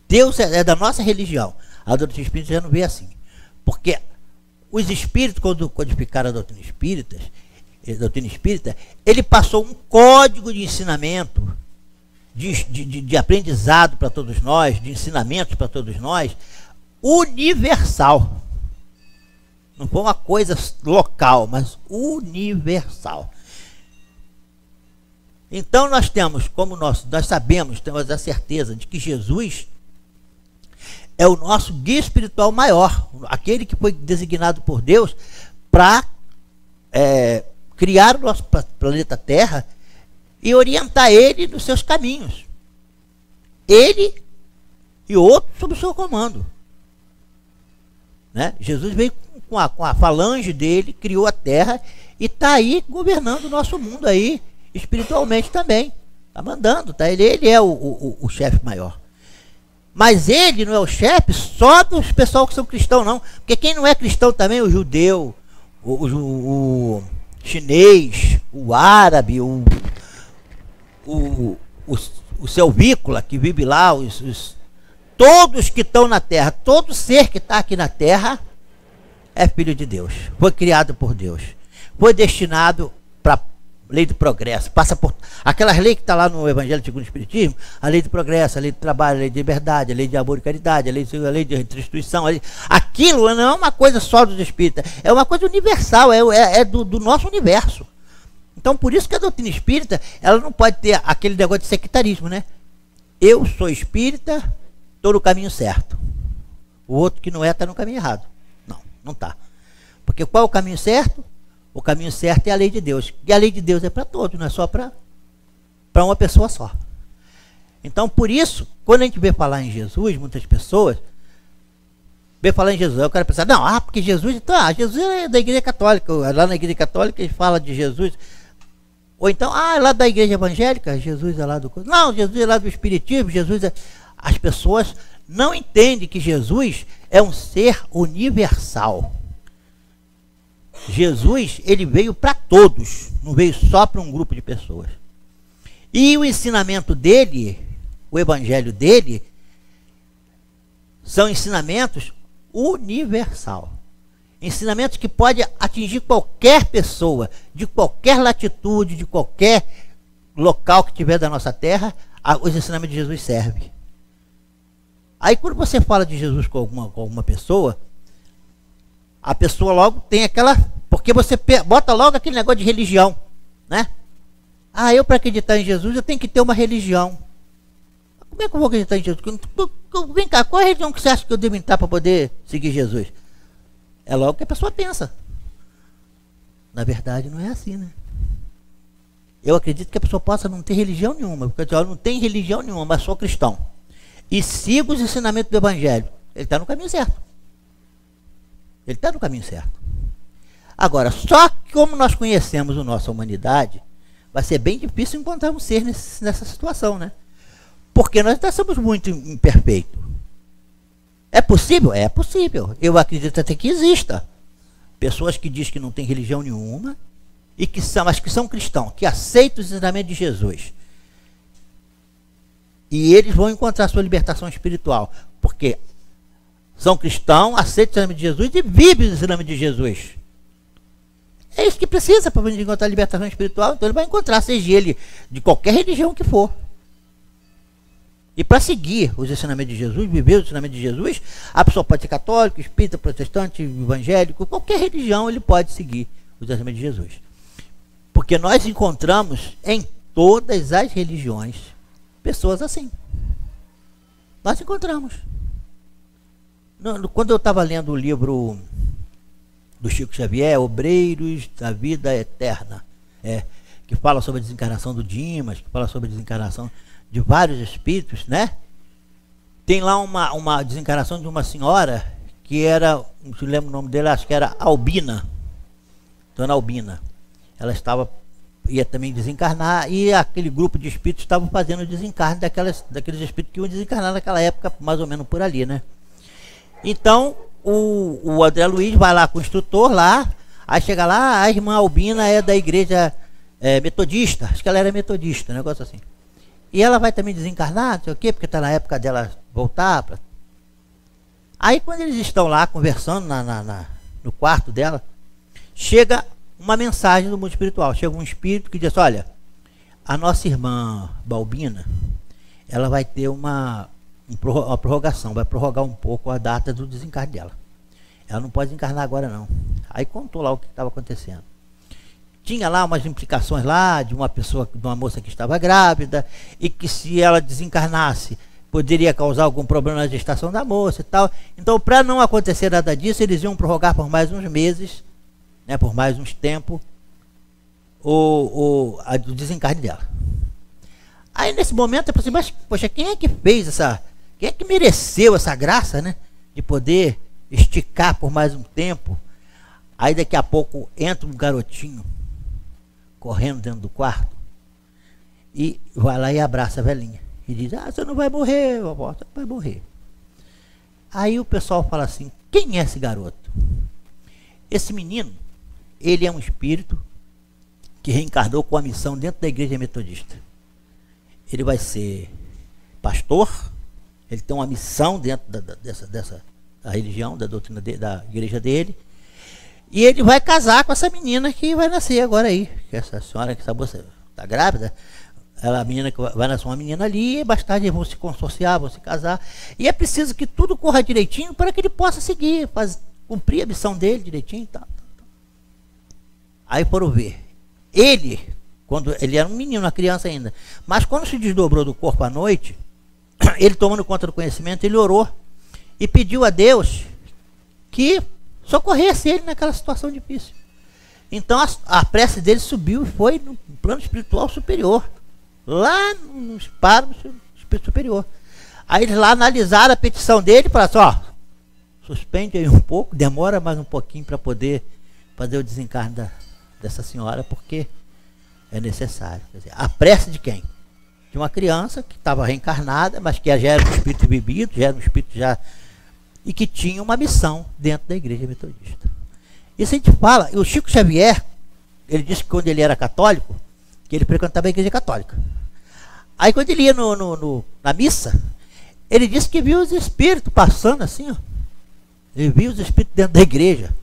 Deus é da nossa religião. A doutrina espírita já não vê assim. Porque os espíritos, quando codificaram a doutrina espírita, ele passou um código de ensinamento, de aprendizado para todos nós, de ensinamentos para todos nós, universal. Não foi uma coisa local, mas universal. Então nós temos, nós sabemos, temos a certeza de que Jesus é o nosso guia espiritual maior, aquele que foi designado por Deus para criar o nosso planeta Terra e orientar ele nos seus caminhos. Ele e outros sob o seu comando. Né? Jesus veio com a falange dele, criou a Terra e está aí governando o nosso mundo aí, espiritualmente também. Está mandando, tá? Ele é o chefe maior. Mas ele não é o chefe só dos pessoal que são cristãos, não. Porque quem não é cristão também, o judeu, o chinês, o árabe, o selvícola que vive lá, todos que estão na terra, todo ser que está aqui na terra é filho de Deus, foi criado por Deus, foi destinado para lei do progresso, passa por aquelas leis que está lá no Evangelho segundo o Espiritismo, a lei do progresso, a lei do trabalho, a lei de liberdade, a lei de amor e caridade, a lei de restituição, aquilo não é uma coisa só dos espíritas, é uma coisa universal, é do nosso universo. Então por isso que a doutrina espírita, ela não pode ter aquele negócio de sectarismo, né? Eu sou espírita, estou no caminho certo. O outro que não é, está no caminho errado. Não, não está. Porque qual é o caminho certo? O caminho certo é a lei de Deus. E a lei de Deus é para todos, não é só para uma pessoa só. Então, por isso, quando a gente vê falar em Jesus, muitas pessoas vê falar em Jesus. Eu quero pensar, não, porque Jesus, então, Jesus é da Igreja Católica. Lá na Igreja Católica ele fala de Jesus. Ou então, é lá da Igreja Evangélica, Jesus é lá do... Não, Jesus é lá do Espiritismo, Jesus é... As pessoas não entendem que Jesus é um ser universal. Jesus, ele veio para todos, não veio só para um grupo de pessoas. E o ensinamento dele, o evangelho dele, são ensinamentos universal. Ensinamentos que podem atingir qualquer pessoa, de qualquer latitude, de qualquer local que tiver da nossa terra, os ensinamentos de Jesus servem. Aí quando você fala de Jesus com alguma pessoa, a pessoa logo tem aquela... Porque você bota logo aquele negócio de religião, né? Eu para acreditar em Jesus, eu tenho que ter uma religião. Como é que eu vou acreditar em Jesus? Vem cá, qual é a religião que você acha que eu devo entrar para poder seguir Jesus? É logo que a pessoa pensa. Na verdade, não é assim, né? Eu acredito que a pessoa possa não ter religião nenhuma, porque ela não tem religião nenhuma, mas sou cristão. E sigo os ensinamentos do Evangelho. Ele está no caminho certo. Ele está no caminho certo. Agora, só que como nós conhecemos a nossa humanidade, vai ser bem difícil encontrar um ser nessa situação, né? Porque nós somos muito imperfeitos. É possível? É possível. Eu acredito até que exista pessoas que dizem que não tem religião nenhuma, e mas que são cristãos, que aceitam os ensinamentos de Jesus. E eles vão encontrar sua libertação espiritual. Porque são cristãos, aceitam o ensinamento de Jesus e vivem o ensinamento de Jesus. É isso que precisa para encontrar a libertação espiritual. Então ele vai encontrar, seja ele de qualquer religião que for. E para seguir os ensinamentos de Jesus, viver os ensinamentos de Jesus, a pessoa pode ser católico, espírita, protestante, evangélico, qualquer religião ele pode seguir os ensinamentos de Jesus. Porque nós encontramos em todas as religiões pessoas assim. Nós encontramos. Quando eu estava lendo o livro do Chico Xavier, Obreiros da Vida Eterna, que fala sobre a desencarnação do Dimas, que fala sobre a desencarnação de vários espíritos, né? Tem lá uma desencarnação de uma senhora que era, não se lembra o nome dela, acho que era Albina, Dona Albina. Ela ia também desencarnar, e aquele grupo de espíritos estavam fazendo o desencarne daqueles espíritos que iam desencarnar naquela época, mais ou menos por ali, né? Então o André Luiz vai lá com o instrutor lá, aí chega lá, a irmã Albina é da igreja metodista, acho que ela era metodista, um negócio assim. E ela vai também desencarnar, não sei o quê, porque está na época dela voltar. Aí quando eles estão lá conversando no quarto dela, chega uma mensagem do mundo espiritual. Chega um espírito que diz, olha, a nossa irmã Balbina, ela vai ter uma prorrogação, vai prorrogar um pouco a data do desencarne dela. Ela não pode desencarnar agora não. Aí contou lá o que estava acontecendo. Tinha lá umas implicações lá de uma moça que estava grávida, e que se ela desencarnasse poderia causar algum problema na gestação da moça e tal. Então, para não acontecer nada disso, eles iam prorrogar por mais uns meses, né, por mais uns tempos, o desencarne dela. Aí nesse momento eu pensei, mas poxa, quem é que quem é que mereceu essa graça, né, de poder esticar por mais um tempo? Aí daqui a pouco entra um garotinho correndo dentro do quarto e vai lá e abraça a velhinha e diz, você não vai morrer, vovó, você não vai morrer. Aí o pessoal fala assim, quem é esse garoto? Esse menino, ele é um espírito que reencarnou com a missão dentro da igreja metodista. Ele vai ser pastor, ele tem uma missão dentro dessa religião, da doutrina da igreja dele. E ele vai casar com essa menina que vai nascer agora aí. Essa senhora que está grávida, a menina que vai nascer uma menina ali, e mais tarde eles vão se consorciar, vão se casar. E é preciso que tudo corra direitinho para que ele possa seguir, cumprir a missão dele direitinho e tal. Aí foram ver. Ele, quando ele era um menino, uma criança ainda, mas quando se desdobrou do corpo à noite, ele tomando conta do conhecimento, ele orou e pediu a Deus que socorresse ele naquela situação difícil. Então a prece dele subiu e foi no plano espiritual superior, lá no espírito superior. Aí eles lá analisaram a petição dele e falaram assim, ó, suspende aí um pouco, demora mais um pouquinho para poder fazer o desencarne dessa senhora, porque é necessário. Quer dizer, a prece de quem? De uma criança que estava reencarnada, mas que já era um espírito bebido, já era um espírito já... e que tinha uma missão dentro da igreja metodista. Isso a gente fala, e o Chico Xavier, ele disse que quando ele era católico, que ele frequentava a igreja católica. Aí quando ele ia na missa, ele disse que viu os espíritos passando assim, ó. Ele viu os espíritos dentro da igreja.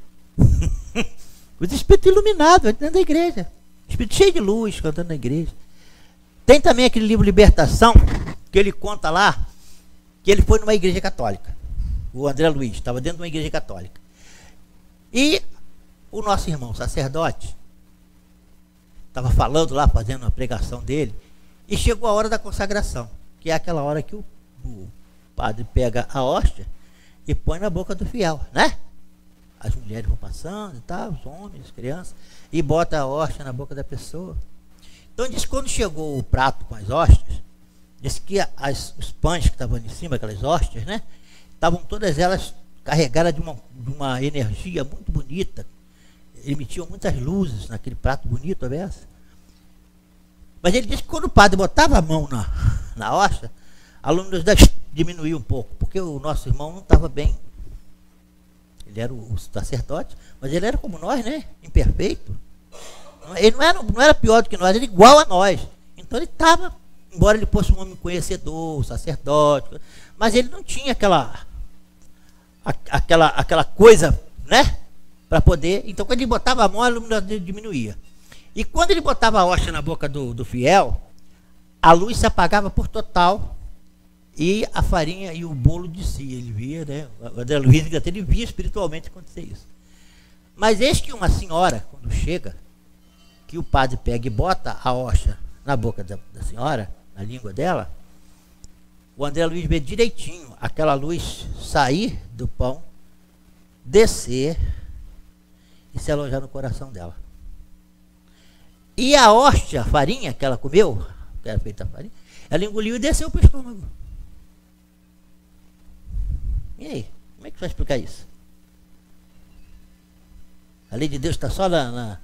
Os espíritos iluminados dentro da igreja. Espírito cheio de luz, cantando na igreja. Tem também aquele livro Libertação, que ele conta lá, que ele foi numa igreja católica. O André Luiz estava dentro de uma igreja católica. E o nosso irmão sacerdote estava falando lá, fazendo uma pregação dele, e chegou a hora da consagração, que é aquela hora que o padre pega a hóstia e põe na boca do fiel, né? As mulheres vão passando e tal, os homens, as crianças, e bota a hóstia na boca da pessoa. Então diz que quando chegou o prato com as hóstias, diz que os pães que estavam em cima, aquelas hóstias, né? Estavam todas elas carregadas de uma energia muito bonita, emitiam muitas luzes naquele prato bonito, a beça. Mas ele disse que quando o padre botava a mão na hóstia, a luminosidade diminuiu um pouco, porque o nosso irmão não estava bem. Ele era o sacerdote, mas ele era como nós, né? Imperfeito. Ele não era pior do que nós, ele era igual a nós. Então ele estava, embora ele fosse um homem conhecedor, sacerdote, mas ele não tinha aquela coisa, né? Para poder. Então quando ele botava a mão, a luminosidade diminuía. E quando ele botava a hóstia na boca do fiel, a luz se apagava por total e a farinha e o bolo descia. Ele via, né? O André Luiz ele via espiritualmente acontecer isso. Mas eis que uma senhora, quando chega, que o padre pega e bota a hóstia na boca da senhora, na língua dela, o André Luiz vê direitinho aquela luz sair do pão, descer e se alojar no coração dela. E a hóstia, a farinha que ela comeu, que era feita a farinha, ela engoliu e desceu para o estômago. E aí, como é que você vai explicar isso? A lei de Deus está só na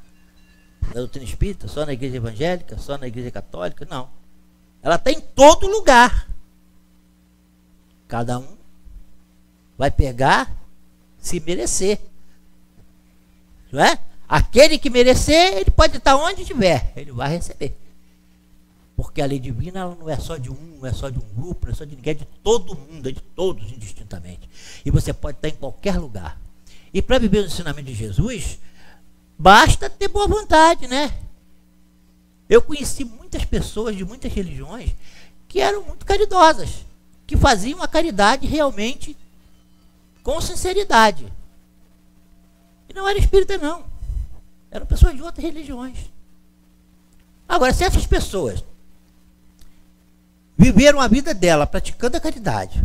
doutrina espírita, só na igreja evangélica, só na igreja católica? Não. Ela está em todo lugar. Cada um vai pegar se merecer. Não é? Aquele que merecer, ele pode estar onde estiver, ele vai receber. Porque a lei divina ela não é só de um, não é só de um grupo, não é só de ninguém, é de todo mundo, é de todos indistintamente. E você pode estar em qualquer lugar. E para viver o ensinamento de Jesus, basta ter boa vontade, né? Eu conheci muitas pessoas de muitas religiões que eram muito caridosas, que faziam a caridade realmente com sinceridade. E não era espírita, não. Eram pessoas de outras religiões. Agora, se essas pessoas viveram a vida dela praticando a caridade,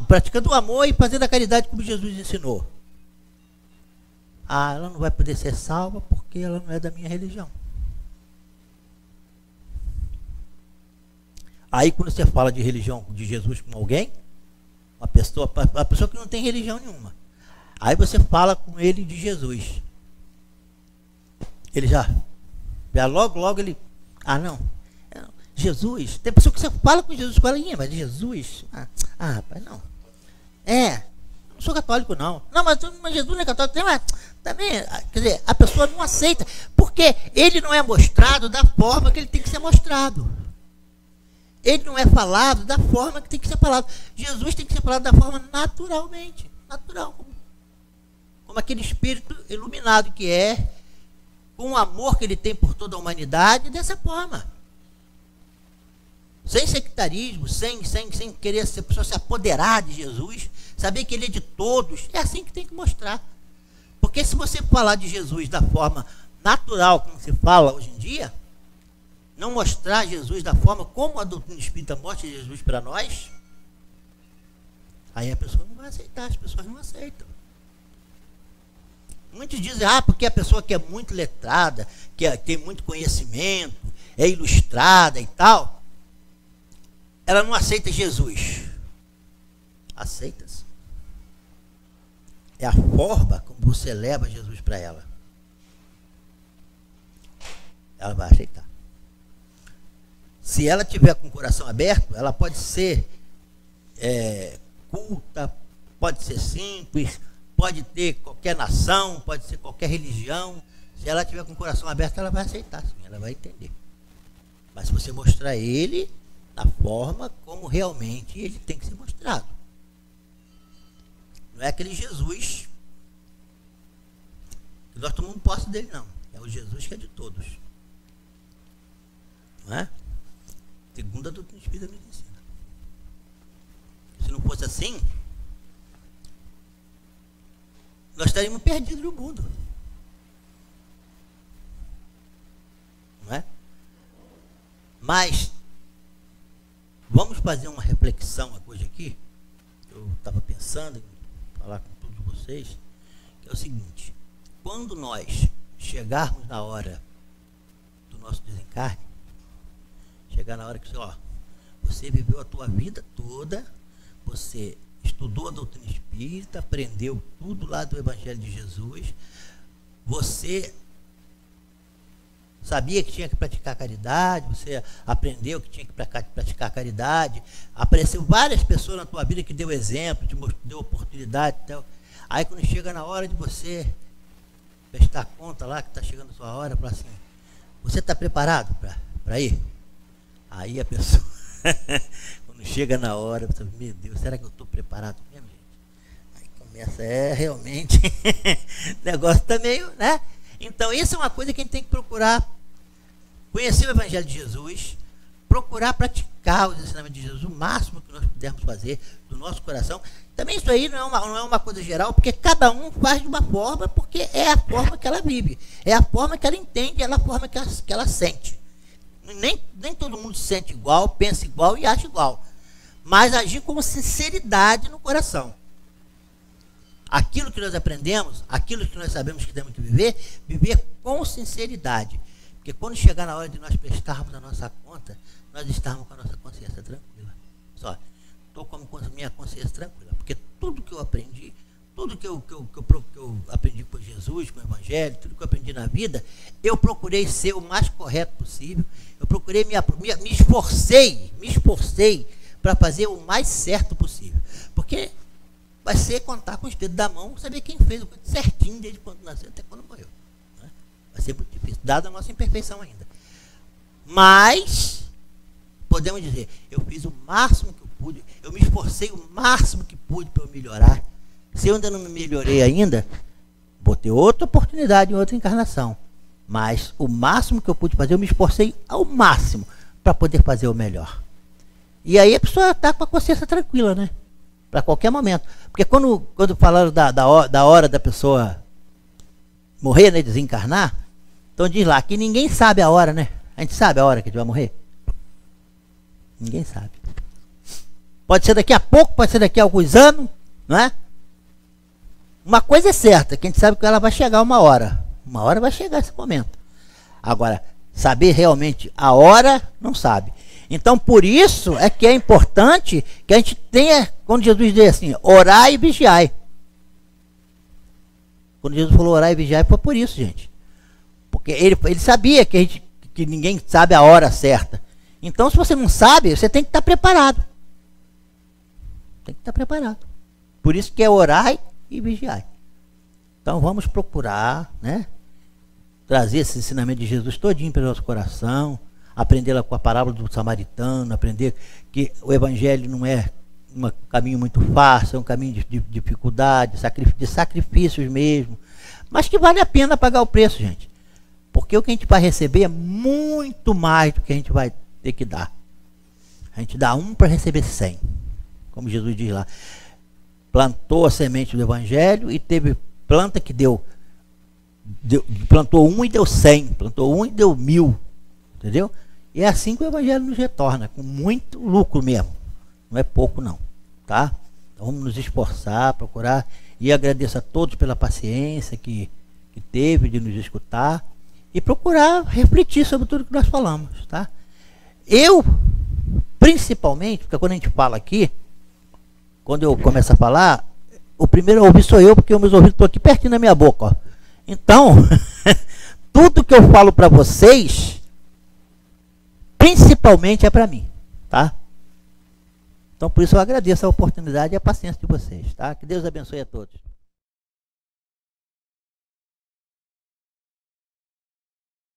praticando o amor e fazendo a caridade como Jesus ensinou, ela não vai poder ser salva porque ela não é da minha religião. Aí quando você fala de religião de Jesus com alguém, uma pessoa que não tem religião nenhuma, aí você fala com ele de Jesus. Ele já logo ele, não, Jesus, tem pessoa que você fala com Jesus, com ela, mas Jesus, rapaz, não. Não sou católico, não. Não, mas Jesus não é católico, também, quer dizer, a pessoa não aceita, porque ele não é mostrado da forma que ele tem que ser mostrado. Ele não é falado da forma que tem que ser falado. Jesus tem que ser falado da forma naturalmente. natural, como aquele espírito iluminado que é, com o amor que ele tem por toda a humanidade, dessa forma. Sem sectarismo, sem querer a pessoa se apoderar de Jesus, saber que ele é de todos. É assim que tem que mostrar. Porque se você falar de Jesus da forma natural, como se fala hoje em dia, não mostrar Jesus da forma como a doutrina espírita mostra Jesus para nós, aí a pessoa não vai aceitar, as pessoas não aceitam. Muitos dizem, porque a pessoa que é muito letrada, que tem muito conhecimento, é ilustrada e tal, ela não aceita Jesus. Aceita-se. É a forma como você leva Jesus para ela. Ela vai aceitar. Se ela tiver com o coração aberto, ela pode ser culta, pode ser simples, pode ter qualquer nação, pode ser qualquer religião. Se ela tiver com o coração aberto, ela vai aceitar, sim, ela vai entender. Mas se você mostrar ele da forma como realmente ele tem que ser mostrado. Não é aquele Jesus que nós tomamos posse dele, não. É o Jesus que é de todos. Não é? Segundo a doutrina espírita nos ensina. Se não fosse assim, nós estaríamos perdidos no mundo. Não é? Mas vamos fazer uma reflexão hoje aqui. Eu estava pensando em falar com todos vocês, que é o seguinte: quando nós chegarmos na hora do nosso desencarne, chegar na hora que você viveu a tua vida toda, você estudou a doutrina espírita, aprendeu tudo lá do Evangelho de Jesus, você sabia que tinha que praticar caridade, você aprendeu que tinha que praticar caridade, apareceu várias pessoas na tua vida que deu exemplo, te deu oportunidade e tal. Aí quando chega na hora de você prestar conta lá, que está chegando a sua hora, fala assim, você está preparado para ir? Aí a pessoa, quando chega na hora, você fala, meu Deus, será que eu estou preparado mesmo, gente? Aí começa, realmente, o negócio está meio, né? Então, isso é uma coisa que a gente tem que procurar conhecer o Evangelho de Jesus, procurar praticar os ensinamentos de Jesus o máximo que nós pudermos fazer do nosso coração. Também isso aí não é uma coisa geral, porque cada um faz de uma forma, porque é a forma que ela vive, é a forma que ela entende, é a forma que ela sente. Nem todo mundo se sente igual, pensa igual e acha igual, mas agir com sinceridade no coração. Aquilo que nós aprendemos, aquilo que nós sabemos que temos que viver com sinceridade. Porque quando chegar na hora de nós prestarmos a nossa conta, nós estarmos com a nossa consciência tranquila. Só, estou com a minha consciência tranquila. Porque tudo que eu aprendi, tudo que eu aprendi com Jesus, com o Evangelho, tudo que eu aprendi na vida, eu procurei ser o mais correto possível. Eu procurei, me esforcei para fazer o mais certo possível. Porque vai ser contar com os dedos da mão, saber quem fez o coisa certinho desde quando nasceu até quando morreu. Né? Vai ser muito difícil, dada a nossa imperfeição ainda. Mas, podemos dizer, eu fiz o máximo que eu pude, eu me esforcei o máximo que pude para eu melhorar. Se eu ainda não me melhorei ainda, vou ter outra oportunidade em outra encarnação. Mas o máximo que eu pude fazer, eu me esforcei ao máximo para poder fazer o melhor. E aí a pessoa está com a consciência tranquila, né? Para qualquer momento. Porque quando falaram da hora da pessoa morrer, né, desencarnar, então diz lá que ninguém sabe a hora, né? A gente sabe a hora que a gente vai morrer? Ninguém sabe. Pode ser daqui a pouco, pode ser daqui a alguns anos, não é? Uma coisa é certa, que a gente sabe que ela vai chegar uma hora. Uma hora vai chegar esse momento. Agora, saber realmente a hora, não sabe. Então, por isso é que é importante que a gente tenha, quando Jesus diz assim, orai e vigiai. Quando Jesus falou orai e vigiai, foi por isso, gente. Porque ele sabia que ninguém sabe a hora certa. Então, se você não sabe, você tem que estar preparado. Tem que estar preparado. Por isso que é orai e vigiai. Então, vamos procurar, né, trazer esse ensinamento de Jesus todinho para o nosso coração, aprender lá com a parábola do samaritano, aprender que o Evangelho não é um caminho muito fácil, é um caminho de dificuldade, de sacrifícios mesmo, mas que vale a pena pagar o preço, gente. Porque o que a gente vai receber é muito mais do que a gente vai ter que dar. A gente dá 1 para receber 100. Como Jesus diz lá. Plantou a semente do Evangelho e teve planta que plantou 1 e deu 100. Plantou 1 e deu 1000. Entendeu? E é assim que o Evangelho nos retorna, com muito lucro mesmo. Não é pouco não. Tá? Então vamos nos esforçar, procurar. E agradeço a todos pela paciência que teve de nos escutar. E procurar refletir sobre tudo que nós falamos, tá? Eu, principalmente, porque quando a gente fala aqui, quando eu começo a falar, o primeiro a ouvir sou eu, porque os meus ouvidos estão aqui pertinho da minha boca, ó. Então, tudo que eu falo para vocês, principalmente é para mim, tá? Então, por isso eu agradeço a oportunidade e a paciência de vocês, tá? Que Deus abençoe a todos.